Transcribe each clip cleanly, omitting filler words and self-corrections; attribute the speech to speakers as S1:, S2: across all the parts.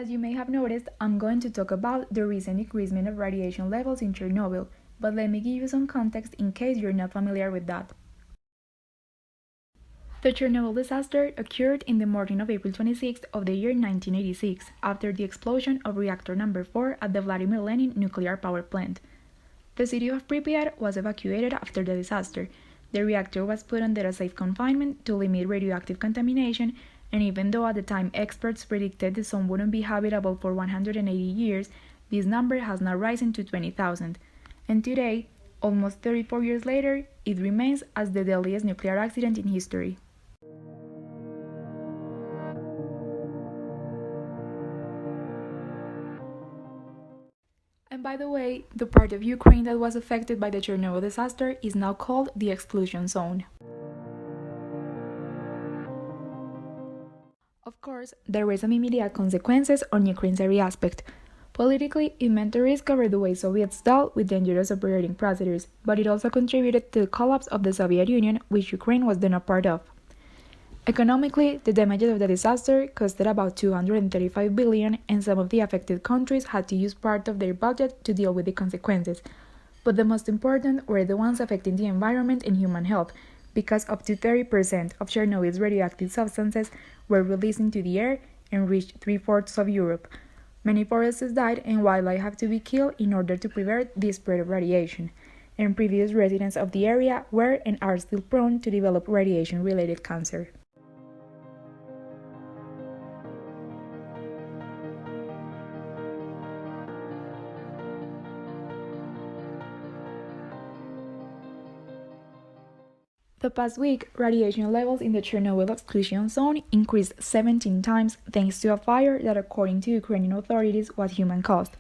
S1: As you may have noticed, I'm going to talk about the recent increasement of radiation levels in Chernobyl, but let me give you some context in case you're not familiar with that. The Chernobyl disaster occurred in the morning of April 26th of the year 1986, after the explosion of reactor number 4 at the Vladimir Lenin nuclear power plant. The city of Pripyat was evacuated after the disaster. The reactor was put under a safe confinement to limit radioactive contamination, and even though at the time experts predicted the zone wouldn't be habitable for 180 years, this number has now risen to 20,000. And today, almost 34 years later, it remains as the deadliest nuclear accident in history. And by the way, the part of Ukraine that was affected by the Chernobyl disaster is now called the exclusion zone. Of course, there were some immediate consequences on Ukraine's every aspect. Politically, it meant to rediscover the way Soviets dealt with dangerous operating procedures, but it also contributed to the collapse of the Soviet Union, which Ukraine was then a part of. Economically, the damages of the disaster costed about 235 billion, and some of the affected countries had to use part of their budget to deal with the consequences. But the most important were the ones affecting the environment and human health, because up to 30% of Chernobyl's radioactive substances were released into the air and reached three-fourths of Europe. Many forests died and wildlife had to be killed in order to prevent the spread of radiation, and previous residents of the area were and are still prone to develop radiation-related cancer. The past week, radiation levels in the Chernobyl exclusion zone increased 17 times thanks to a fire that, according to Ukrainian authorities, was human-caused.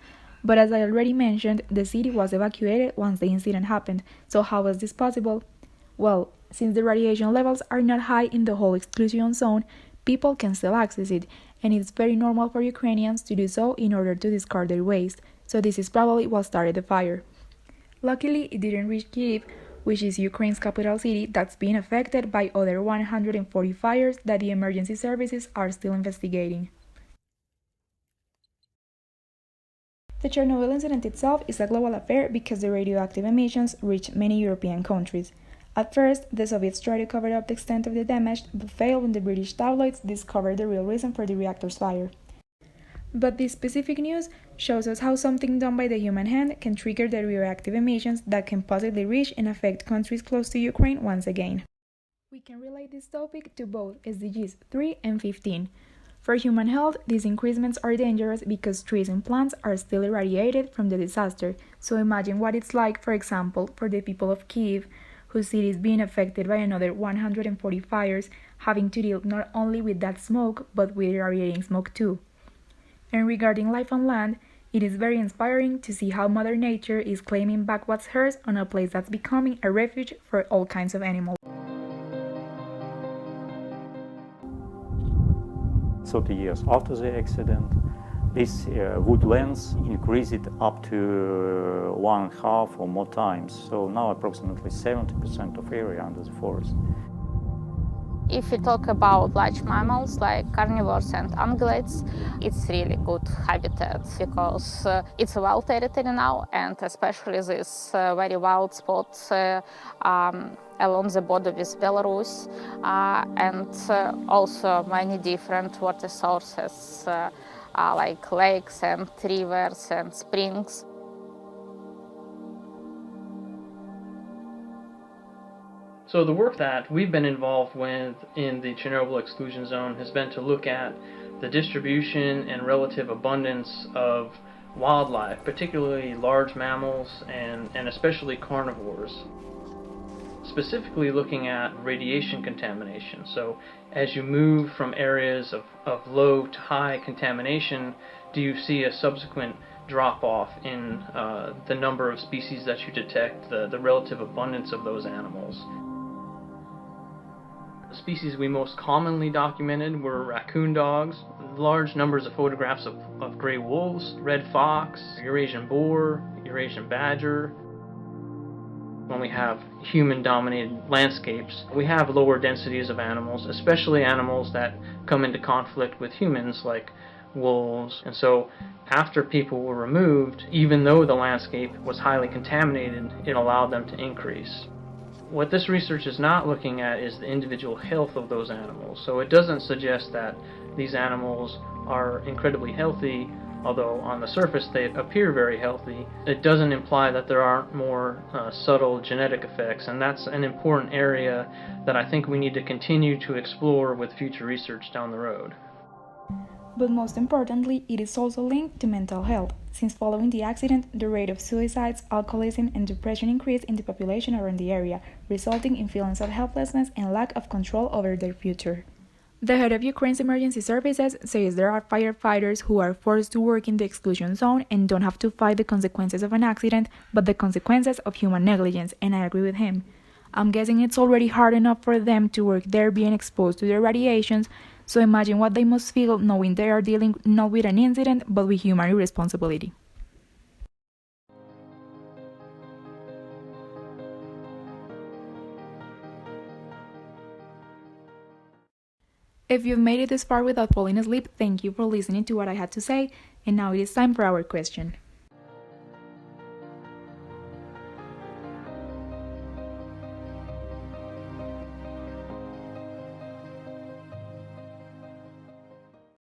S1: But as I already mentioned, the city was evacuated once the incident happened, so how was this possible? Well, since the radiation levels are not high in the whole exclusion zone, people can still access it, and it's very normal for Ukrainians to do so in order to discard their waste, so this is probably what started the fire. Luckily, it didn't reach Kyiv, which is Ukraine's capital city that's being affected by other 140 fires that the emergency services are still investigating. The Chernobyl incident itself is a global affair because the radioactive emissions reached many European countries. At first, the Soviets tried to cover up the extent of the damage, but failed when the British tabloids discovered the real reason for the reactor's fire. But this specific news shows us how something done by the human hand can trigger the radioactive emissions that can possibly reach and affect countries close to Ukraine once again. We can relate this topic to both SDGs 3 and 15. For human health, these increasements are dangerous because trees and plants are still irradiated from the disaster, so imagine what it's like, for example, for the people of Kyiv, whose city is being affected by another 140 fires, having to deal not only with that smoke, but with irradiating smoke too. And regarding life on land, it is very inspiring to see how Mother Nature is claiming back what's hers on a place that's becoming a refuge for all kinds of animals.
S2: 30 years after the accident, these woodlands increased up to 1.5 or more times. So now approximately 70% of area under the forest.
S3: If we talk about large mammals like carnivores and ungulates, it's really good habitat because it's a wild territory now, and especially this very wild spot along the border with Belarus, and also many different water sources like lakes and rivers and springs.
S4: So the work that we've been involved with in the Chernobyl exclusion zone has been to look at the distribution and relative abundance of wildlife, particularly large mammals and especially carnivores. Specifically looking at radiation contamination. So as you move from areas of low to high contamination, do you see a subsequent drop-off in the number of species that you detect, the relative abundance of those animals? The species we most commonly documented were raccoon dogs, large numbers of photographs of gray wolves, red fox, Eurasian boar, Eurasian badger. When we have human-dominated landscapes, we have lower densities of animals, especially animals that come into conflict with humans, like wolves. And so after people were removed, even though the landscape was highly contaminated, it allowed them to increase. What this research is not looking at is the individual health of those animals. So it doesn't suggest that these animals are incredibly healthy, although on the surface they appear very healthy. It doesn't imply that there aren't more subtle genetic effects, and that's an important area that I think we need to continue to explore with future research down the road.
S1: But most importantly, it is also linked to mental health, since following the accident, the rate of suicides, alcoholism, and depression increased in the population around the area, resulting in feelings of helplessness and lack of control over their future. The head of Ukraine's emergency services says there are firefighters who are forced to work in the exclusion zone and don't have to fight the consequences of an accident, but the consequences of human negligence, and I agree with him. I'm guessing it's already hard enough for them to work there being exposed to the radiations, so imagine what they must feel knowing they are dealing not with an incident, but with human irresponsibility. If you've made it this far without falling asleep, thank you for listening to what I had to say, and now it is time for our question.